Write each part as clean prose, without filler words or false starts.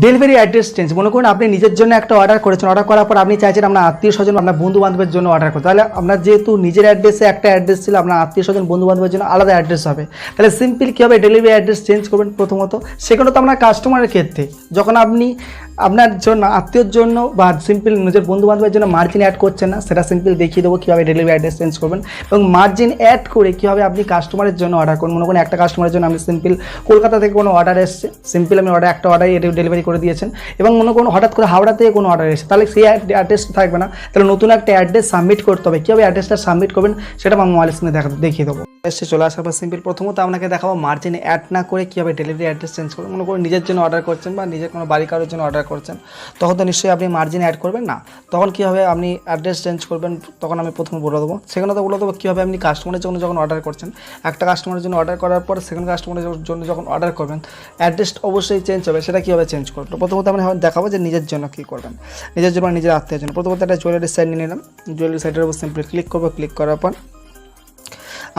Delivery address change, মনে করুন আপনি নিজের জন্য একটা অর্ডার করেছেন, অর্ডার করার পর আপনি চাইছেন আপনার আত্মীয় স্বজন আপনার বন্ধু বান্ধবের জন্য অর্ডার করতে, তাহলে আপনার যেহেতু নিজের অ্যাড্রেসে একটা অ্যাড্রেস ছিল, আপনার আত্মীয় স্বজন বন্ধু বান্ধবের জন্য আলাদা অ্যাড্রেস হবে। তাহলে সিম্পল কীভাবে ডেলিভারি অ্যাড্রেস চেঞ্জ করবেন? প্রথমত সেখানে তো আপনার কাস্টমারের ক্ষেত্রে যখন আপনি আপনার জন্য আত্মীয়র জন্য বা সিম্পল নিজের বন্ধু বান্ধবের জন্য মার্জিন অ্যাড করছেন না, সেটা সিম্পল দেখিয়ে দেবো কীভাবে ডেলিভারি অ্যাড্রেস চেঞ্জ করবেন এবং মার্জিন অ্যাড করে কীভাবে আপনি কাস্টমারের জন্য অর্ডার করুন। মনে করুন একটা কাস্টমারের জন্য আমি সিম্পল কলকাতা থেকে কোনো অর্ডার এসছে, সিম্পল আমি একটা অর্ডার ডেলিভারি করে দিয়েছেন এবং মনে করুন হঠাৎ করে হাওড়া থেকে কোনো অর্ডার এসেছে, তাহলে সেই অ্যাড্রেস থাকবে না, তাহলে নতুন একটা অ্যাড্রেস সাবমিট করতে হবে। কীভাবে অ্যাড্রেসটা সাবমিট করবেন সেটা আমার মোবাইল স্ক্রিনে দেখিয়ে দেবো। এসে চলে আসার পর সিম্পল প্রথমত আপনাকে দেখাবো মার্জিন অ্যাড না করে কীভাবে ডেলিভারি অ্যাড্রেস চেঞ্জ করবেন। মনে করুন নিজের জন্য অর্ডার করছেন বা নিজের কোনো বাড়ি কারোর জন্য অর্ডার করছেন, তখন তো নিশ্চয়ই আপনি মার্জিন অ্যাড করবেন না, তখন কীভাবে আপনি অ্যাড্রেস চেঞ্জ করবেন তখন আমি প্রথমে বলে দেবো। সেখানে তো বলে দেবো কীভাবে আপনি কাস্টমারের জন্য যখন অর্ডার করছেন, একটা কাস্টমারের জন্য অর্ডার করার পর সেকেন্ড কাস্টমারের জন্য যখন অর্ডার করবেন অ্যাড্রেস অবশ্যই চেঞ্জ হবে, সেটা কীভাবে চেঞ্জ করবেন। প্রথমত আমি দেখাবো যে নিজের জন্য কী করবেন, নিজের জন্য নিজের আত্মীয়ের জন্য। প্রথমত একটা জুয়েলারি সাইট নিয়ে নিলাম, জুয়েলারি সাইটের উপর সিম্পলি ক্লিক করবো, ক্লিক করার পর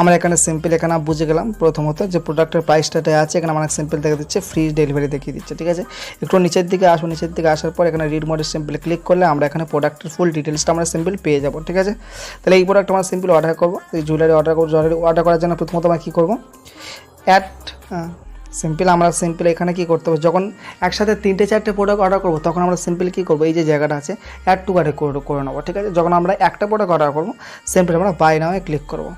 আমরা এখানে সিম্পল এখানে বুঝে গেলাম প্রথমত যে প্রোডাক্টের প্রাইসটাতে আছে, এখানে আমাকে সিম্পল দেখে দিচ্ছে ফ্রি ডেলিভারি দেখিয়ে দিচ্ছে, ঠিক আছে। একটু নিচের দিকে আসবো, নিচের দিকে আসার পর এখানে রিড মোডে সিম্পল ক্লিক করলে আমরা এখানে প্রোডাক্টের ফুল ডিটেলসটা আমরা সিম্পল পেয়ে যাবো, ঠিক আছে। তাহলে এই প্রোডাক্ট আমরা সিম্পল অর্ডার করবো, এই জুয়েলারি অর্ডার করবো। জুয়েলারি অর্ডার করার জন্য প্রথমত আমরা কী করবো, সিম্পল আমরা সিম্পল এখানে কী করতে হবে, যখন একসাথে 3-4টে প্রোডাক্ট অর্ডার করবো তখন আমরা সিম্পল কী করবো, এই যে জায়গাটা আছে অ্যাড টু কার্টে করে নেবো, ঠিক আছে। যখন আমরা একটা প্রোডাক্ট অর্ডার করবো সিম্পল আমরা বাই নাও ক্লিক করবো।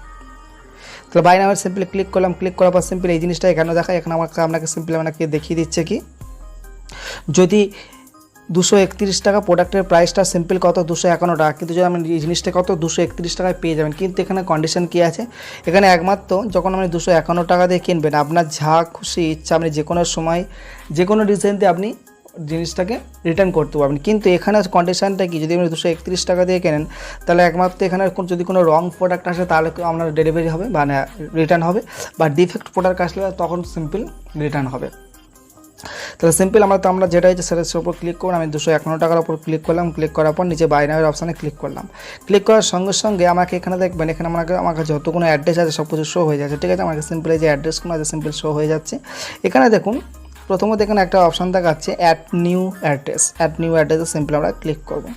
তাহলে বাই নাও সিম্পলি ক্লিক করলাম, ক্লিক করার পর সিম্পল এই জিনিসটা এখানে দেখায়, এখানে আপনাকে সিম্পলি আপনাকে দেখিয়ে দিচ্ছে কি, যদি 231 টাকা প্রোডাক্টের প্রাইসটা সিম্পল কত 251 টাকা, কিন্তু যদি আপনি এই জিনিসটা কত 231 টাকায় পেয়ে যাবেন। কিন্তু এখানে কন্ডিশন কী আছে, এখানে একমাত্র যখন আপনি 251 টাকা দিয়ে কিনবেন আপনার যা খুশি ইচ্ছা আপনি যে কোনো সময় যে কোনো ডিজাইনতে আপনি জিনিসটাকে রিটার্ন করতে পারবেন। কিন্তু এখানে কন্ডিশনটা কি, যদি আপনি 231 টাকা দিয়ে কেনেন তাহলে একমাত্র এখানে যদি কোনো রং প্রোডাক্ট আসে তাহলে আপনার ডেলিভারি হবে বা রিটার্ন হবে, বা ডিফেক্ট প্রোডাক্ট আসলে তখন সিম্পল রিটার্ন হবে। তাহলে সিম্পল আমরা যেটা হচ্ছে সেটার উপর ক্লিক করুন, আমি 251 টাকার উপর ক্লিক করলাম, ক্লিক করার পর নিচে বাই নাওয়ের অপশানে ক্লিক করলাম। ক্লিক করার সঙ্গে সঙ্গে আমাকে এখানে দেখবেন এখানে আমার কাছে যত কোনো অ্যাড্রেস আছে সব কিছু শো হয়ে যাচ্ছে, ঠিক আছে। আমাকে সিম্পল এই যে অ্যাড্রেসগুলো আছে সিম্পল শো হয়ে যাচ্ছে। এখানে দেখুন প্রথমত এখানে একটা অপশান দেখাচ্ছে add new address, add new অ্যাড্রেসে সিম্পল আমরা ক্লিক করবো।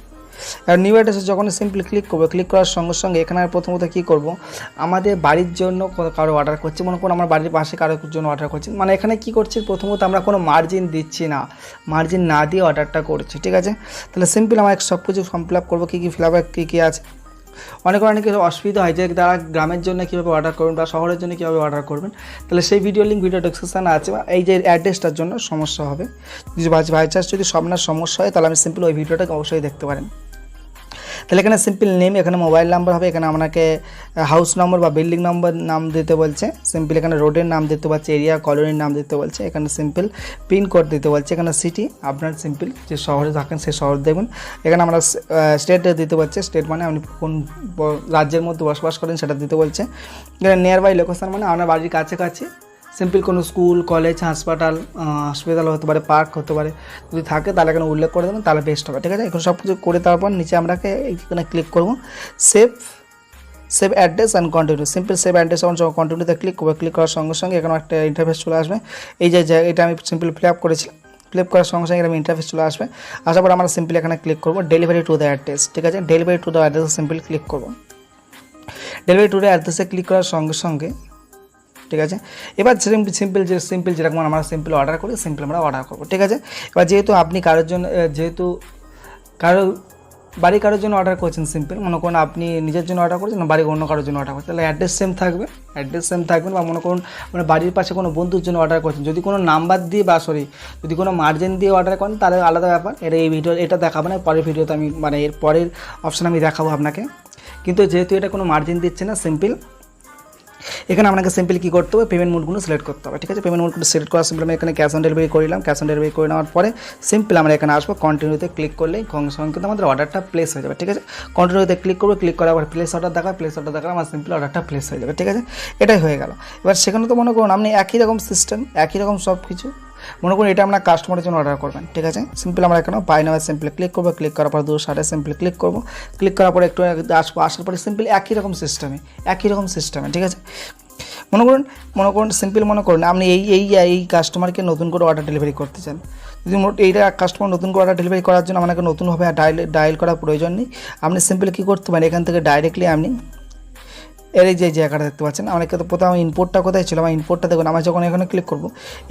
আর নিউ অ্যাড্রেসে যখন সিম্পলি ক্লিক করবো, ক্লিক করার সঙ্গে সঙ্গে এখানে প্রথমত কী করবো, আমাদের বাড়ির জন্য কারো অর্ডার করছে, মনে করুন আমার বাড়ির পাশে কারোর জন্য অর্ডার করছি, মানে এখানে কী করছি প্রথমত আমরা কোনো মার্জিন দিচ্ছি না, মার্জিন না দিয়ে অর্ডারটা করছি, ঠিক আছে। তাহলে সিম্পল আমার সব কিছু ফর্ম ফিল আপ করবো, কী ফিল আপ কী আছে। অনেক অসুবিধা হয় যে তারা গ্রামের জন্য কীভাবে অর্ডার করবেন বা শহরের জন্য কীভাবে অর্ডার করবেন, তাহলে সেই ভিডিও লিঙ্ক ভিডিও ডেসক্রিপশানে আছে। এই যে অ্যাড্রেসটার জন্য সমস্যা হবে, যদি বাই চান্স যদি আপনার সমস্যা হয় তাহলে আমি সিম্পল ওই ভিডিওটাকে অবশ্যই দেখতে পারেন। তাহলে এখানে সিম্পল নেম, এখানে মোবাইল নাম্বার হবে, এখানে আপনাকে হাউস নম্বর বা বিল্ডিং নম্বর নাম দিতে বলছে, সিম্পল এখানে রোডের নাম দিতে বলছে, এরিয়া কলোনির নাম দিতে বলছে, এখানে সিম্পল পিন কোড দিতে বলছে, এখানে সিটি আপনার সিম্পল যে শহরে থাকেন সেই শহর দেবেন, এখানে আমরা স্টেট দিতে বলছে, স্টেট মানে আপনি কোন রাজ্যের মধ্যে বসবাস করেন সেটা দিতে বলছে। এখানে নিয়ার বাই লোকেশন মানে আপনার বাড়ির কাছাকাছি সিম্পল কোনো স্কুল কলেজ হসপিটাল হতে পারে, পার্ক হতে পারে, যদি থাকে তাহলে এখানে উল্লেখ করে দেবেন, তাহলে বেস্ট হবে, ঠিক আছে। এখন সব কিছু করে তারপর নিচে আমরাকে এখানে ক্লিক করবো save address and continue, simple save address and কন্টিনিউতে ক্লিক করবো। ক্লিক করার সঙ্গে সঙ্গে এখানে একটা ইন্টারফেস চলে আসবে, এই যে এটা আমি সিম্পল ফিল আপ করেছিলাম, ফিল আপ করার সঙ্গে সঙ্গে এরকম ইন্টারফেস চলে আসবে। আসার পর আমরা সিম্পল এখানে ক্লিক করবো ডেলিভারি টু দ্য অ্যাড্রেস, ঠিক আছে। Delivery to the address simple click করবো। ডেলিভারি টু দ্য অ্যাড্রেসে ক্লিক করার সঙ্গে সঙ্গে, ঠিক আছে, এবার সিম্পল যেরকম আমরা সিম্পল অর্ডার করি সিম্পল আমরা অর্ডার করবো, ঠিক আছে। এবার যেহেতু আপনি কারোর জন্য কারোর জন্য অর্ডার করছেন, সিম্পল মনে করুন আপনি নিজের জন্য অর্ডার করছেন না বাড়ির অন্য কারোর জন্য অর্ডার করছেন, তাহলে অ্যাড্রেস সেম থাকবে, বা মনে করুন মানে বাড়ির পাশে কোনো বন্ধুর জন্য অর্ডার করছেন, যদি কোনো নাম্বার দিয়ে যদি কোনো মার্জিন দিয়ে অর্ডার করেন তাহলে আলাদা ব্যাপার, এটা দেখাবো না, পরের ভিডিওতে আমি মানে এর পরের অপশান আমি দেখাবো আপনাকে। কিন্তু যেহেতু এটা কোনো মার্জিন দিচ্ছে না, সিম্পল এখানে আপনাকে সিম্পল কী করতে হবে, পেমেন্ট মোডগুলো সিলেক্ট করতে হবে, ঠিক আছে। পেমেন্ট মোডগুলো সিলেক্ট করা সিম্পল আমি এখানে ক্যাশ অন ডেলিভারি করলাম, ক্যাশ অন ডেলিভারি করে নেওয়ার পরে সিম্পল আমরা এখানে আসবো, কন্টিনিউতে ক্লিক করলেই সঙ্গে সঙ্গে কিন্তু আমাদের অর্ডারটা প্লেস হয়ে যাবে, ঠিক আছে। কন্টিনিউতে ক্লিক করবো, ক্লিক করার পর প্লেস অর্ডার দেখাবে, আমার সিম্পল অর্ডারটা প্লেস হয়ে যাবে, ঠিক আছে। এটাই হয়ে গেল। এবার সেখানে তো মনে করুন আপনি একই রকম সিস্টেম, একই রকম সব কিছু, মনে করুন এটা আমরা কাস্টমারের জন্য অর্ডার করবেন, ঠিক আছে। সিম্পল আমরা এখানে বাই নাও সিম্পল ক্লিক করবো, ক্লিক করার পর 260 সিম্পল ক্লিক করবো, ক্লিক করার পরে একটু আসবো, আসার পরে সিম্পল একই রকম সিস্টেমে, ঠিক আছে। মনে করুন সিম্পল মনে করুন আপনি এই কাস্টমারকে নতুন করে অর্ডার ডেলিভারি করতে চান। যদি এইটা কাস্টমার নতুন করে অর্ডার ডেলিভারি করার জন্য আপনাকে নতুনভাবে ডায়াল করার প্রয়োজন নেই। আপনি সিম্পল কী করতে পারেন, এখান থেকে ডাইরেক্টলি আপনি এর এই যে জায়গাটা দেখতে পাচ্ছেন, আমাকে তো প্রথমে ইনপোর্টটা কোথায় ছিল, আমার ইনপোর্টটা দেখুন, আমরা যখন এখানে ক্লিক করব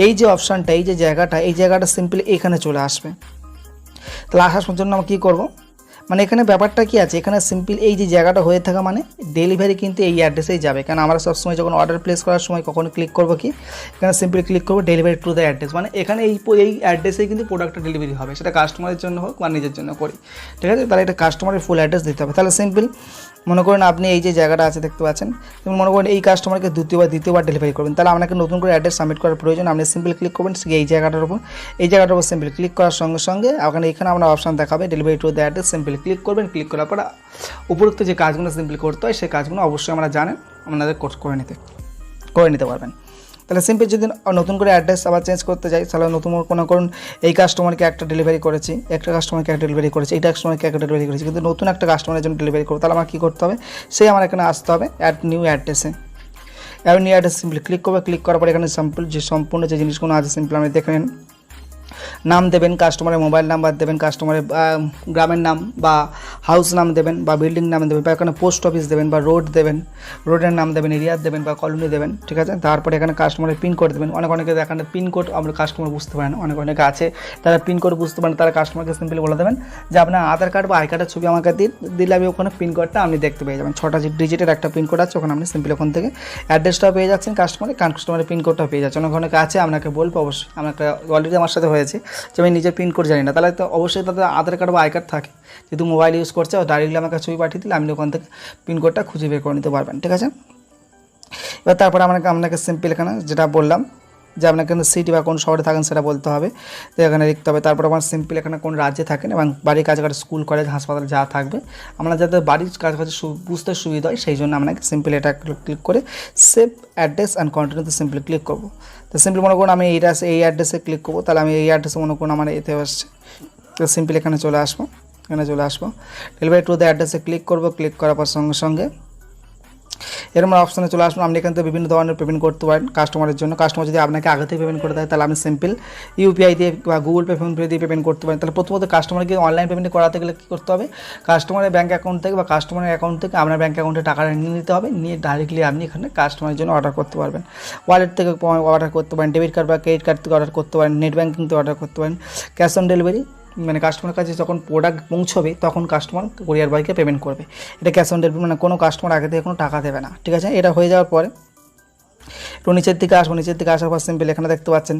এই যে অপশানটা, এই যে জায়গাটা, এই জায়গাটা সিম্পলি এখানে চলে আসবে। তাহলে আসার জন্য আমরা কী করবো, মানে এখানে ব্যাপারটা কী আছে, এখানে সিম্পল এই যে জায়গাটা হয়ে থাকা মানে ডেলিভারি কিন্তু এই অ্যাড্রেসেই যাবে। কারণ আমরা সবসময় যখন অর্ডার প্লেস করার সময় কখনো ক্লিক করবো কি, এখানে সিম্পলি ক্লিক করবো ডেলিভারি টু দ্য অ্যাড্রেস, মানে এখানে এই অ্যাড্রেসেই কিন্তু প্রোডাক্টটা ডেলিভারি হবে, সেটা কাস্টমারের জন্য হোক বা নিজের জন্য করি, ঠিক আছে। তাহলে এটা কাস্টমারের ফুল অ্যাড্রেস দিতে হবে। তাহলে সিম্পল মনে করেন আপনি এই যে জায়গাটা আছে দেখতে পাচ্ছেন, তুমি মনে করেন এই কাস্টমারকে দ্বিতীয়বার ডেলিভারি করবেন, তাহলে আপনাকে নতুন করে অ্যাড্রেস সাবমিট করার প্রয়োজন। আপনি সিম্পল ক্লিক করবেন এই জায়গাটার উপর, এই জায়গাটার উপর সিম্পল ক্লিক করার সঙ্গে সঙ্গে এখানে আপনার অপশান দেখাবে delivery to the address, simple click করবেন। ক্লিক করার পর উপরোক্ত যে কাজগুলো সিম্পল করতে হয় সেই কাজগুলো অবশ্যই আমরা জানেন আপনাদের করে নিতে পারবেন। তাহলে সিম্পল যদি নতুন করে অ্যাড্রেস আবার চেঞ্জ করতে যাই, তাহলে নতুন মনে করুন এই কাস্টমারকে একটা ডেলিভারি করেছি, এই কাস্টমারকে একটা ডেলিভারি করেছি, কিন্তু নতুন একটা কাস্টমারের জন্য ডেলিভারি করবো, তাহলে আমার কী করতে হবে, সেই আমার এখানে আসতে হবে অ্যাড নিউ অ্যাড্রেসে। নিউ অ্যাড্রেস সিম্পলি ক্লিক করবে। ক্লিক করার পর এখানে সম্পূর্ণ যে জিনিসগুলো আছে সিম্পল আপনি দেখে নিন। নাম দেবেন, কাস্টমারের মোবাইল নাম্বার দেবেন, কাস্টমারের গ্রামের নাম বা হাউস নাম দেবেন বা বিল্ডিং নাম দেবেন, বা এখানে পোস্ট অফিস দেবেন বা রোড দেবেন, রোডের নাম দেবেন, এরিয়া দেবেন বা কলোনি দেবেন, ঠিক আছে। তারপরে এখানে কাস্টমারের পিনকোড দেবেন। অনেকে এখানে পিনকোড আমরা কাস্টমার বুঝতে পারেন, অনেকে আছে তারা পিনকোড বুঝতে পারেন, তারা কাস্টমারকে সিম্পলি বলে দেবেন যে আপনার আধার কার্ড বা আই কার্ডের ছবি আমাকে দিলে আমি ওখানে পিনকোডটা আপনি দেখতে পেয়ে যাবেন। 6টা ডিজিটের একটা পিনকোড আছে, ওখানে আপনি সিম্পলি ওখান থেকে অ্যাড্রেসটাও পেয়ে যাচ্ছেন, কাস্টমারের পিনকোডটাও পেয়ে যাচ্ছেন। অনেকে আছে আপনাকে বলবো, অবশ্যই আপনাকে অলরেডি আমার সাথে হয়েছে যে আমি নিজের পিনকোড জানি না, তাহলে তো অবশ্যই তাদের আধার কার্ড বা আই কার্ড থাকে, যেহেতু মোবাইল ইউজ করছে ডাইরেক্টলি আমাকে ছবি পাঠিয়ে দিলে আপনি ওখান থেকে পিনকোডটা খুঁজে বের করে নিতে পারবেন, ঠিক আছে। এবার তারপরে আপনাকে সিম্পল এখানে যেটা বললাম যে আপনাকে সিটি বা কোন শহরে থাকেন সেটা বলতে হবে, তো এখানে লিখতে হবে। তারপর আমার সিম্পল এখানে কোন রাজ্যে থাকেন এবং বাড়ির কাছাকাছি স্কুল কলেজ হাসপাতাল যা থাকবে আমরা যাতে বাড়ির কাছাকাছি বুঝতে সুবিধা হয় সেই জন্য আপনাকে সিম্পল এটা ক্লিক করে সেভ অ্যাড্রেস অ্যান্ড কন্টিনিউতে সিম্পলি ক্লিক করবো। তো সিম্পলি মনে করুন আমি এই অ্যাড্রেসে ক্লিক করবো, তাহলে আমি এই অ্যাড্রেসে মনে করুন আমার এতে আসছে, তো সিম্পলি এখানে চলে আসবো ডেলিভারি টু দ্য অ্যাড্রেসে ক্লিক করবো। ক্লিক করার পর সঙ্গে সঙ্গে এরকম অপশানে চলে আসবো। আপনি এখান থেকে বিভিন্ন ধরনের পেমেন্ট করতে পারেন কাস্টমারের জন্য। কাস্টমার যদি আপনাকে আগে থেকে পেমেন্ট করে দেয় তাহলে আপনি সিম্পল ইউপিআই দিয়ে বা গুগল পে, ফোনপে দিয়ে পেমেন্ট করতে পারেন। তাহলে প্রথমত কাস্টমারকে অনলাইন পেমেন্ট করাতে গেলে কী করতে হবে, কাস্টমারের ব্যাঙ্ক অ্যাকাউন্ট থেকে বা কাস্টমারের অ্যাকাউন্ট থেকে আপনার ব্যাঙ্ক অ্যাকাউন্টে টাকাটা নিয়ে নিতে হবে, নিয়ে ডাইরেক্টলি আপনি এখানে কাস্টমারের জন্য অর্ডার করতে পারবেন। ওয়ালেট থেকে অর্ডার করতে পারেন, ডেবিট কার্ড বা ক্রেডিট কার্ড থেকে অর্ডার করতে পারেন, নেট ব্যাঙ্কিং থেকে অর্ডার করতে পারেন। ক্যাশ অন ডেলিভারি মানে কাস্টমারের কাছে যখন প্রোডাক্ট পৌঁছবে তখন কাস্টমার কুরিয়ার বয়কে পেমেন্ট করবে, এটা ক্যাশ অন ডেলিভারি, মানে কোনো কাস্টমার আগে থেকে কোনো টাকা দেবে না, ঠিক আছে। এটা হয়ে যাওয়ার পরে একটু নিচের দিকে আসার পর সিম্পল এখানে দেখতে পাচ্ছেন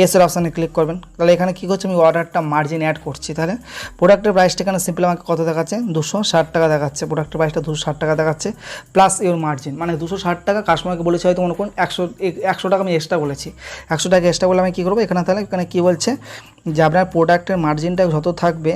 এসের অপশানে ক্লিক করবেন। তাহলে এখানে কী করছে, আমি অর্ডারটা মার্জিন অ্যাড করছি। তাহলে প্রোডাক্টের প্রাইসটা এখানে সিম্পল আমাকে কত দেখাচ্ছে, 260 টাকা দেখাচ্ছে, প্রোডাক্টের প্রাইসটা 260 টাকা দেখাচ্ছে প্লাস ইউর মার্জিন, মানে 260 টাকা কাস্টমারকে বলেছি, হয়তো মনে করুন 100 টাকা আমি এক্সট্রা বলেছি, 100 টাকা এক্সট্রা বলে আমি কী করবো এখানে, তাহলে এখানে কী বলছে যে আপনার প্রোডাক্টের মার্জিনটা যত থাকবে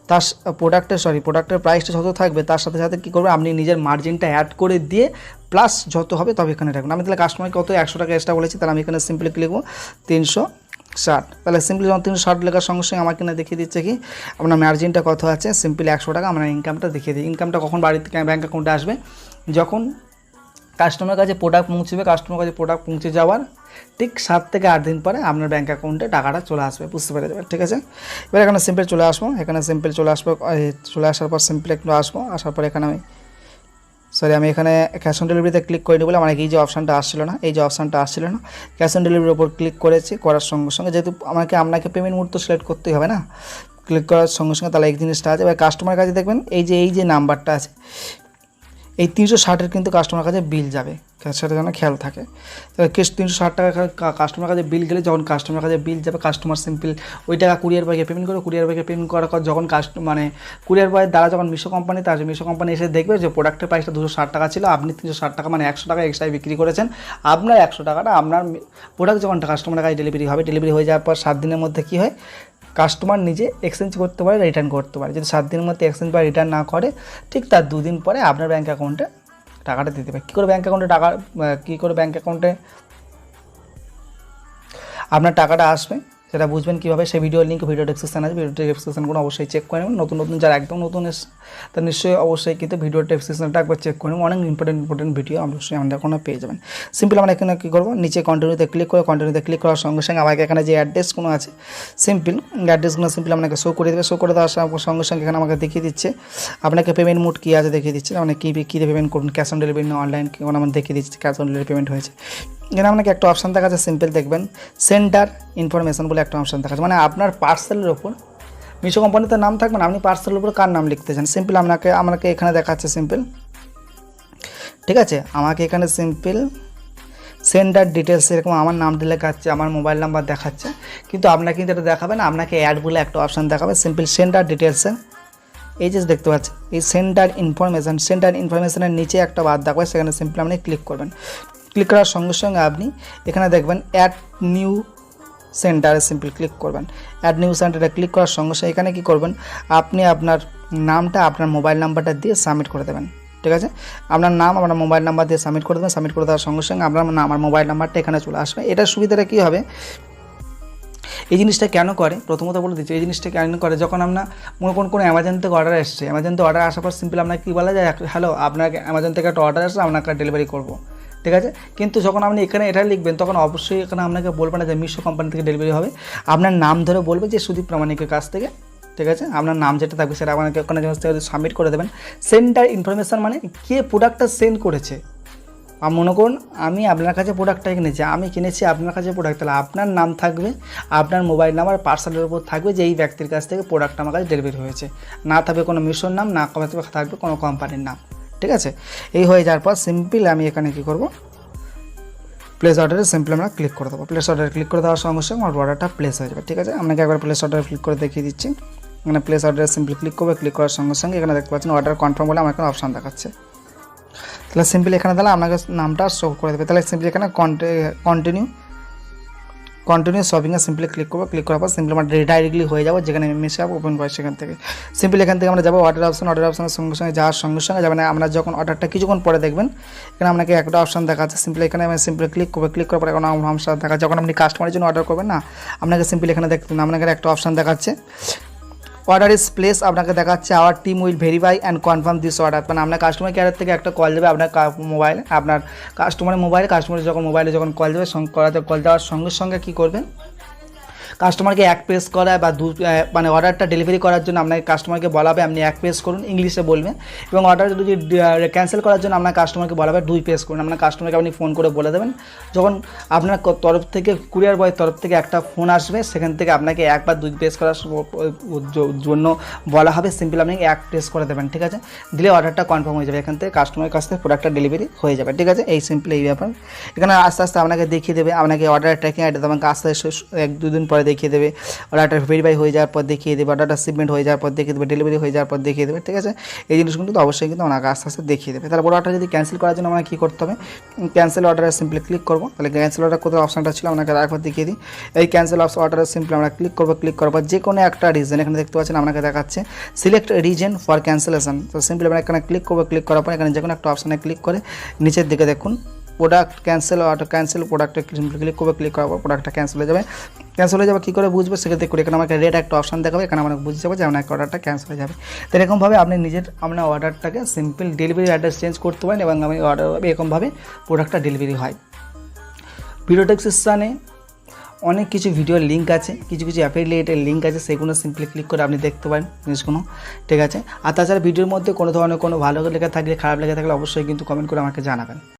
তার প্রোডাক্টের প্রাইসটা যত থাকবে তার সাথে সাথে কী করবে আপনি নিজের মার্জিনটা অ্যাড করে দিয়ে প্লাস যত হবে তবে এখানে রাখবেন। আমি তাহলে কাস্টমারকে কত 100 টাকা এক্সট্রা বলেছি, তাহলে আমি এখানে সিম্পলি লিখবো 360। তাহলে সিম্পলি যখন 360 লেখার সঙ্গে সঙ্গে আমার কিনা দেখিয়ে দিচ্ছে কি আপনার মার্জিনটা কত আছে, সিম্পলি 100 টাকা আমরা ইনকামটা দেখিয়ে দিই। ইনকামটা কখন বাড়ি থেকে ব্যাঙ্ক অ্যাকাউন্টে আসবে, যখন কাস্টমারের কাছে প্রোডাক্ট পৌঁছবে, কাস্টমার কাছে প্রোডাক্ট পৌঁছে যাওয়ার ঠিক 7 থেকে 8 দিন পরে আপনার ব্যাঙ্ক অ্যাকাউন্টে টাকাটা চলে আসবে, বুঝতে পেরে যাবেন, ঠিক আছে। এবার এখানে সিম্পল চলে আসবো, চলে আসার পর সিম্পল একটু আসার পর এখানে আমি এখানে ক্যাশ অন ডেলিভারিতে ক্লিক করিনি বলে আমার এই যে অপশানটা আসছিল না, ক্যাশ অন ডেলিভারির ওপর ক্লিক করার সঙ্গে সঙ্গে যেহেতু আপনাকে পেমেন্ট মুহূর্ত সিলেক্ট করতেই হবে না, ক্লিক করার সঙ্গে সঙ্গে তাহলে এই জিনিসটা আছে। এবার কাস্টমারের কাছে দেখবেন এই যে নাম্বারটা আছে, এই 360-এর কিন্তু কাস্টমার কাছে বিল যাবে, সেটা যেন খেয়াল থাকে। তাহলে 360 টাকা কাস্টমার কাছে বিল গেলে, যখন কাস্টমার কাছে বিল যাবে কাস্টমার সিম্পল ওই টাকা কুরিয়ার বয়কে পেমেন্ট করবে, কুরিয়ার বয়কে পেমেন্ট করার পর যখন কুরিয়ার বয়ের দ্বারা যখন মিশো কোম্পানিতে আসবে, মিশো কোম্পানি এসে দেখবে যে প্রোডাক্টের প্রাইসটা 260 টাকা ছিল, আপনি 360 টাকা মানে 100 টাকা এক্সট্রা বিক্রি করেছেন, আপনার 100 টাকাটা আপনার প্রোডাক্ট যখন কাস্টমারের কাছে ডেলিভারি হয়ে যাওয়ার পর 7 দিনের মধ্যে কী হয়, কাস্টমার নিজে এক্সচেঞ্জ করতে পারে, রিটার্ন করতে পারে। যদি 7 দিনের মধ্যে এক্সচেঞ্জ বা রিটার্ন না করে ঠিক তার 2 দিন পরে আপনার ব্যাঙ্ক অ্যাকাউন্টে টাকাটা দিতে পারে। কী করে ব্যাঙ্ক অ্যাকাউন্টে আপনার টাকাটা আসবে, সেটা বুঝবেন কীভাবে, সেই ভিডিওর লিঙ্ক ভিডিও ডেসক্রিপশন আছে, ভিডিও ডেসক্রিপশনগুলো অবশ্যই চেক করে নেবেন। নতুন যারা একদম নতুন এসে তার নিশ্চয়ই অবশ্যই কিন্তু ভিডিও ডেসক্রিপশনটা একবার চেক করে নেবেন, অনেক ইম্পর্টেন্ট ভিডিও অবশ্যই আমাদের কোনো পেয়ে যাবেন। সিম্পল আমরা এখানে কী করবো, নিচে কন্টিনিউতে ক্লিক করে কন্টিনিউতে ক্লিক করার সঙ্গে সঙ্গে আমাকে এখানে যে অ্যাড্রেসগুলো আছে সিম্পল অ্যাড্রেসগুলো সিম্পল আপনাকে শো করে দেবে। শো করে দেওয়ার সঙ্গে সঙ্গে এখানে আমাকে দেখিয়ে দিচ্ছে আপনাকে পেমেন্ট মোড কী আছে দেখিয়ে দিচ্ছে, মানে কী পেমেন্ট করুন, ক্যাশ অন ডেলিভারি না অনলাইন, কেমন আমার দেখিয়ে দিচ্ছে ক্যাশ অন ডেলিভারি পেমেন্ট হয়েছে। এখানে আপনাকে একটা অপশান দেখা যাচ্ছে সিম্পল দেখবেন সেন্ডার ইনফরমেশন বলে একটা অপশান দেখা যাচ্ছে, মানে আপনার পার্সেলের ওপর মিশো কোম্পানিতে নাম থাকবে না, আপনি পার্সেলের উপর কার নাম লিখতে চান। সিম্পল আমাকে এখানে দেখাচ্ছে সিম্পল, ঠিক আছে, আমাকে এখানে সিম্পল সেন্ডার ডিটেলস এরকম আমার নামটা লেখাচ্ছে, আমার মোবাইল নাম্বার দেখাচ্ছে, কিন্তু আপনাকে কিন্তু এটা দেখাবে না, আপনাকে অ্যাড বলে একটা অপশান দেখাবে সিম্পল সেন্ডার ডিটেলসের। এই যে দেখতে পাচ্ছেন এই সেন্ডার ইনফরমেশনের নিচে একটা বার দেখাবে, সেখানে সিম্পল আপনি ক্লিক করবেন। ক্লিক করার সঙ্গে সঙ্গে আপনি এখানে দেখবেন অ্যাড নিউ সেন্টারে সিম্পল ক্লিক করবেন। অ্যাড নিউ সেন্টারে ক্লিক করার সঙ্গে সঙ্গে এখানে কী করবেন, আপনি আপনার নামটা আপনার মোবাইল নাম্বারটা দিয়ে সাবমিট করে দেবেন, ঠিক আছে, আপনার নাম আপনার মোবাইল নাম্বার দিয়ে সাবমিট করে দেবেন। সাবমিট করে দেওয়ার সঙ্গে সঙ্গে আপনার নাম আমার মোবাইল নাম্বারটা এখানে চলে আসবে। এটার সুবিধাটা কী হবে, এই জিনিসটা কেন করে প্রথমত বলে দিচ্ছি, এই জিনিসটা কেন করে, যখন আপনার মনে করুন কোনো অ্যামাজন থেকে অর্ডার এসছে, অ্যামাজন থেকে অর্ডার আসার পর সিম্পল আপনাকে কী বলা যায়, হ্যালো আপনাকে অ্যামাজন থেকে একটা অর্ডার আসছে, আপনাকে ডেলিভারি করবো, ঠিক আছে, কিন্তু যখন আপনি এখানে এটা লিখবেন তখন অবশ্যই এখানে আপনাকে বলবে না যে মিশো কোম্পানি থেকে ডেলিভারি হবে, আপনার নাম ধরে বলবে যে সুদীপ প্রামাণিকের কাছ থেকে, ঠিক আছে, আপনার নাম যেটা থাকবে সেটা আপনাকে ওখানে সাবমিট করে দেবেন। সেন্ডার ইনফরমেশান মানে কে প্রোডাক্টটা সেন্ড করেছে, মনে করুন আমি আপনার কাছে প্রোডাক্টটা কিনেছি, আমি কিনেছি আপনার কাছে প্রোডাক্ট, তাহলে আপনার নাম থাকবে, আপনার মোবাইল নাম্বার পার্সেলের উপর থাকবে যে এই ব্যক্তির কাছ থেকে প্রোডাক্টটা আমার কাছে ডেলিভারি হয়েছে, না থাকবে কোনো মিশোর নাম, না থাকবে কোনো কোম্পানির নাম, ঠিক আছে। এই হয়ে যাওয়ার পর সিম্পল আমি এখানে কী করব, প্লেস অর্ডারে সিম্পল আমরা ক্লিক করে দেবো। প্লেস অর্ডারে ক্লিক করে দেওয়ার সঙ্গে সঙ্গে আমার অর্ডারটা প্লেস হয়ে যাবে, ঠিক আছে। আপনাকে একবার প্লেস অর্ডারে ক্লিক করে দেখিয়ে দিচ্ছি। এখানে প্লেস অর্ডারে সিম্পল ক্লিক করবে, ক্লিক করার সঙ্গে সঙ্গে এখানে দেখতে পাচ্ছেন অর্ডার কনফার্ম বলে আমার এখানে অপশান দেখাচ্ছে, তাহলে সিম্পল এখানে তাহলে আপনাকে নামটা শো করে দেবে। তাহলে সিম্পলি এখানে কন্টিনিউ শপিংয়ে সিম্পলি ক্লিক করবো। ক্লিক করার পর সিম্পলি আমরা ডাইরেক্টলি হয়ে যাবো যেখানে মিশো অ্যাপ ওপেন করে, সেখান থেকে সিম্পলি এখান থেকে আমরা যাবো অর্ডার অপশনের সঙ্গে সঙ্গে যাওয়ার সঙ্গে সঙ্গে যাবেন, আমরা যখন অর্ডারটা কিছুক্ষণ পরে দেখবেন এখানে আপনাকে একটা অপশন দেখাচ্ছে, সিম্পলি এখানে আমি সিম্পলি ক্লিক করবো। ক্লিক করার পরে এখন অপশন দেখা, যখন আপনি কাস্টমারের জন্য অর্ডার করবেন না, আপনাকে সিম্পলি এখানে দেখতে আপনাকে একটা অপশন দেখাচ্ছে অর্ডার ইজ প্লেস, আপনাকে দেখাচ্ছে our team will verify and confirm this order, মানে আপনার কাস্টমার কেয়ারের থেকে একটা কল দেবে আপনার মোবাইলে, আপনার কাস্টমারের যখন মোবাইলে কল দেবে, কল দেওয়ার সঙ্গে সঙ্গে কী করবেন, কাস্টমারকে এক পেজ করা বা মানে অর্ডারটা ডেলিভারি করার জন্য আপনাকে কাস্টমারকে বলাবে আপনি এক পেজ করুন, ইংলিশে বলবেন, এবং অর্ডার যদি ক্যান্সেল করার জন্য আপনার কাস্টমারকে বলাবে 2 পেজ করুন। আপনার কাস্টমারকে আপনি ফোন করে বলে দেবেন, যখন আপনার তরফ থেকে কুরিয়ার বয়ের তরফ থেকে একটা ফোন আসবে, সেখান থেকে আপনাকে 1 বা 2 পেজ করার জন্য বলা হবে, সিম্পল আপনি 1 পেজ করে দেবেন, ঠিক আছে, দিলে অর্ডারটা কনফার্ম হয়ে যাবে, এখান থেকে কাস্টমারের কাছ থেকে প্রোডাক্টটা ডেলিভারি হয়ে যাবে, ঠিক আছে। এই সিম্পল এই ব্যাপার, এখানে আস্তে আস্তে আপনাকে দেখিয়ে দেবে, আপনাকে অর্ডার ট্র্যাকিং আইডি আপনাকে আস্তে আস্তে 1-2 দিন পরে দেখিয়ে দেবে, অর্ডারটা ভেরিফাই হয়ে যাওয়ার পর দেখিয়ে দেবে, অর্ডারটা শিপমেন্ট হয়ে যাওয়ার পর দেখিয়ে দেবে, ডেলিভারি হয়ে যাওয়ার পর দেখিয়ে দেবে, ঠিক আছে। এই জিনিসগুলো কিন্তু অবশ্যই কিন্তু আপনাকে আস্তে আস্তে দেখিয়ে দেবে। তাহলে অর্ডারটা যদি ক্যান্সেল করার জন্য আমাকে কী করতে হবে, ক্যান্সেল অর্ডারে সিম্পলি ক্লিক করবো। তাহলে ক্যান্সেল অর্ডার কোথাও অপশনটা ছিল আপনাকে একবার দেখিয়ে দিই, এই ক্যান্সেল অর্ডারে সিম্পলি আমরা ক্লিক করবো। ক্লিক করার পর যে কোনো একটা রিজন এখানে দেখতে পাচ্ছেন আপনাকে দেখাচ্ছে সিলেক্ট রিজন ফর ক্যান্সেলেশন, তো সিম্পলি আমরা এখানে ক্লিক করবো। ক্লিক করার পর এখানে যে কোনো একটা অপশানে ক্লিক করে নিচের দিকে দেখুন প্রোডাক্ট ক্যান্সেল প্রোডাক্টে ক্লিক করবে। ক্লিক করার পর প্রোডাক্টটা ক্যান্সেল হয়ে যাবে, কী করে বুঝবো, সেক্ষেত্রে করে এখানে আমাকে রেড একটা অপশন দেখাবে, এখানে আমরা বুঝতে যাবো যে আপনার অর্ডারটা ক্যান্সেল হয়ে যাবে। তো এরকমভাবে আপনি আপনার অর্ডারটাকে সিম্পল ডেলিভারি অ্যাড্রেস চেঞ্জ করতে পারেন, এবং আমি অর্ডার হবে এরকমভাবে প্রোডাক্টটা ডেলিভারি হয়। ভিডিও ডেসক্রিপশনে অনেক কিছু ভিডিওর লিঙ্ক আছে, কিছু অ্যাফিলিয়েটের লিঙ্ক আছে, সেগুলো সিম্পলি ক্লিক করে আপনি দেখতে পারেন জিনিসগুলো, ঠিক আছে। আর তাছাড়া ভিডিওর মধ্যে কোনো ধরনের কোনো ভালো লেখা থাকলে খারাপ লেখা থাকলে অবশ্যই কিন্তু কমেন্ট করে আমাকে জানাবেন।